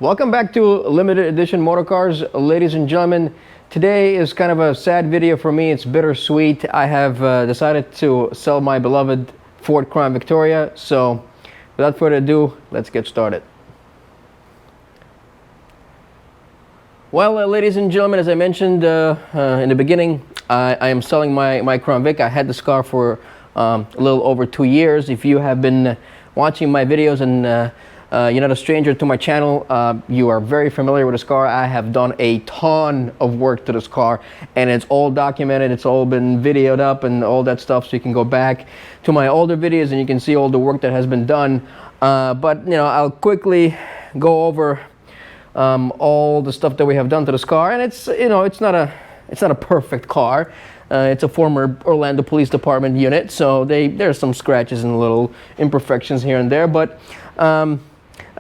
Welcome back to Limited Edition Motorcars, ladies and gentlemen. Today is kind of a sad video for me. It's bittersweet. I have decided to sell my beloved Ford Crown Victoria. So without further ado, let's get started. Well, ladies and gentlemen, as I mentioned in the beginning, I am selling my Crown Vic. I had this car for a little over 2 years. If you have been watching my videos and you're not a stranger to my channel, you are very familiar with this car. I have done a ton of work to this car, and it's all documented. It's all been videoed up and all that stuff, so you can go back to my older videos and you can see all the work that has been done. But you know, I'll quickly go over all the stuff that we have done to this car, and it's not a perfect car. It's a former Orlando Police Department unit, so there's some scratches and little imperfections here and there, but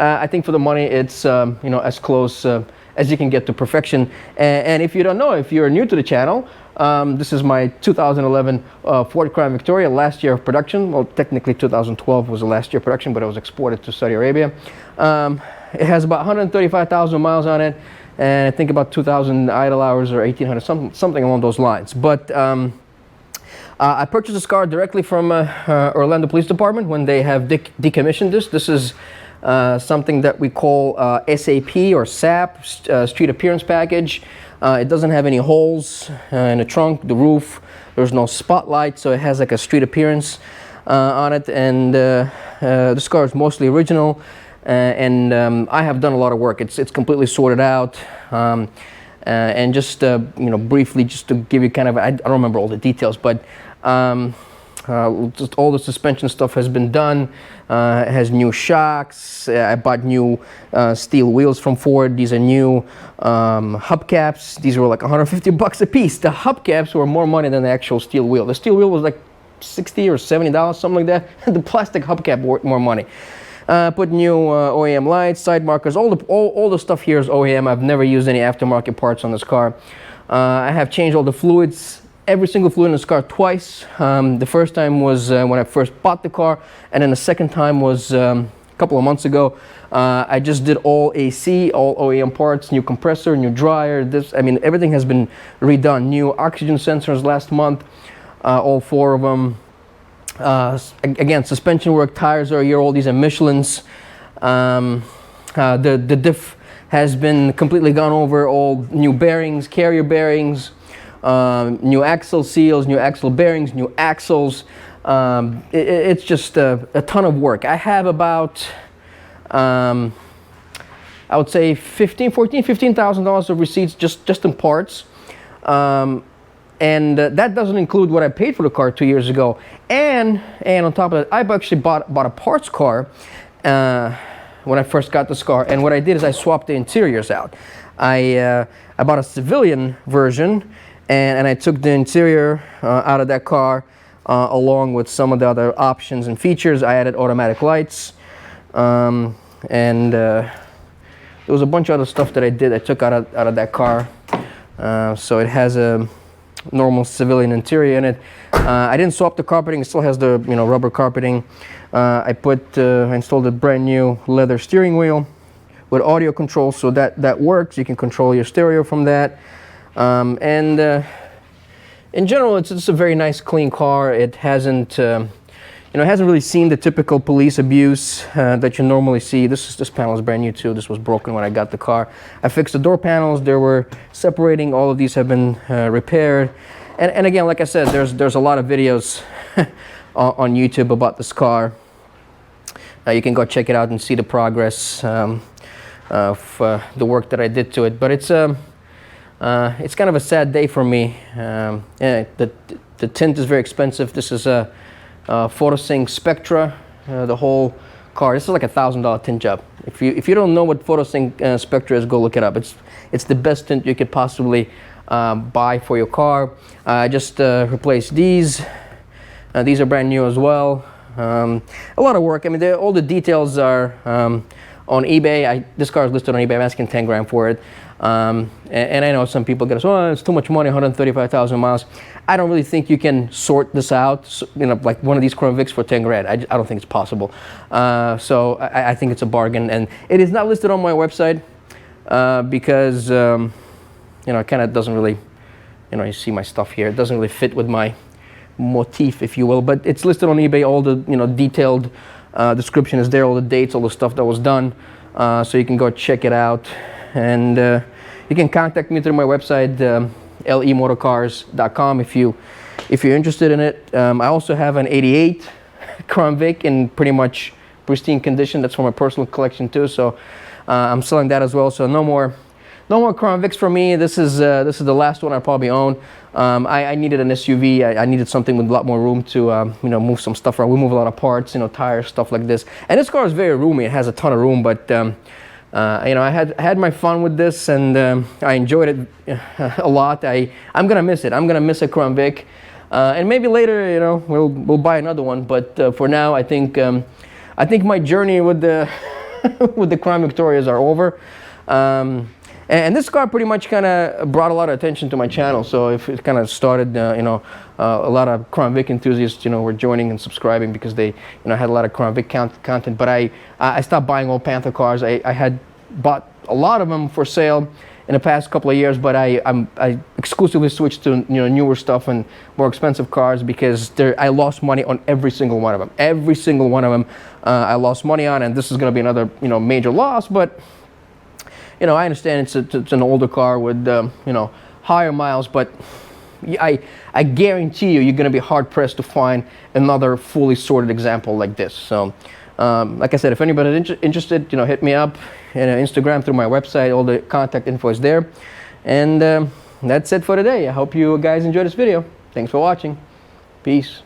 I think for the money, it's as close as you can get to perfection. And if you don't know, if you're new to the channel, this is my 2011 Ford Crown Victoria, last year of production. Well, technically 2012 was the last year of production, but it was exported to Saudi Arabia. It has about 135,000 miles on it, and I think about 2,000 idle hours or 1,800, something along those lines. But I purchased this car directly from Orlando Police Department when they have decommissioned this. This is something that we call SAP or SAP, Street Appearance Package. It doesn't have any holes in the trunk, the roof. There's no spotlight, so it has like a street appearance on it. And this car is mostly original, and I have done a lot of work. It's completely sorted out. And just briefly, just to give you kind of, I don't remember all the details, but just all the suspension stuff has been done. It has new shocks. I bought new steel wheels from Ford. These are new hubcaps. These were like 150 bucks a piece. The hubcaps were more money than the actual steel wheel. The steel wheel was like $60 or $70, something like that. The plastic hubcap worth more money. Put new OEM lights, side markers. All the stuff here is OEM. I've never used any aftermarket parts on this car. I have changed all the fluids. Every single fluid in this car twice. The first time was when I first bought the car, and then the second time was a couple of months ago. I just did all AC, all OEM parts, new compressor, new dryer. Everything has been redone. New oxygen sensors last month, all 4 of them. Again, suspension work, tires are a year old. These are Michelin's. The diff has been completely gone over. All new bearings, carrier bearings. New axle seals, new axle bearings, new axles. It's just a ton of work. I have about, I would say $15,000 of receipts just in parts. And that doesn't include what I paid for the car 2 years ago. And on top of that, I've actually bought a parts car when I first got this car. And what I did is I swapped the interiors out. I bought a civilian version, and I took the interior out of that car along with some of the other options and features. I added automatic lights, and there was a bunch of other stuff that I did. I took out of that car, so it has a normal civilian interior in it. I didn't swap the carpeting. It still has the rubber carpeting. I installed a brand new leather steering wheel with audio control, so that works. You can control your stereo from that. In general, it's a very nice, clean car. It hasn't, it hasn't really seen the typical police abuse that you normally see. This panel is brand new too. This was broken when I got the car. I fixed the door panels. They were separating. All of these have been repaired. And again, like I said, there's a lot of videos on YouTube about this car. You can go check it out and see the progress of the work that I did to it. But it's kind of a sad day for me. The tint is very expensive. This is a Photosync Spectra. The whole car. This is like $1,000 tint job. If you don't know what Photosync Spectra is, go look it up. It's the best tint you could possibly buy for your car. I just replaced these. These are brand new as well. A lot of work. All the details are on eBay. This car is listed on eBay. I'm asking 10 grand for it. And I know some people get, oh, it's too much money, 135,000 miles. I don't really think you can sort this out, like one of these Crown Vics for 10 grand. I don't think it's possible. So I think it's a bargain. And it is not listed on my website because, it kind of doesn't really, you see my stuff here. It doesn't really fit with my motif, if you will. But it's listed on eBay. All the, detailed description is there, all the dates, all the stuff that was done. So you can go check it out. And you can contact me through my website, lemotorcars.com, if you're interested in it. I also have an 88 Crown Vic in pretty much pristine condition. That's for my personal collection too. So I'm selling that as well. So no more Crown Vics for me. This is the last one I probably own. I needed an SUV. I needed something with a lot more room to move some stuff around. We move a lot of parts, tires, stuff like this. And this car is very roomy. It has a ton of room, but I had my fun with this, and I enjoyed it a lot. I'm gonna miss it. I'm gonna miss a Crown Vic, and maybe later, we'll buy another one. But for now, I think my journey with the with the Crown Victorias are over. And this car pretty much kind of brought a lot of attention to my channel. So if it kind of started, a lot of Crown Vic enthusiasts, were joining and subscribing because they, had a lot of Crown Vic content. But I stopped buying old Panther cars. I had bought a lot of them for sale in the past couple of years, but I exclusively switched to newer stuff and more expensive cars because I lost money on every single one of them. Every single one of them I lost money on, and this is going to be another major loss, but. I understand it's an older car with, higher miles, but I guarantee you're going to be hard-pressed to find another fully sorted example like this. So, like I said, if anybody's interested, hit me up on Instagram through my website. All the contact info is there. And that's it for today. I hope you guys enjoyed this video. Thanks for watching. Peace.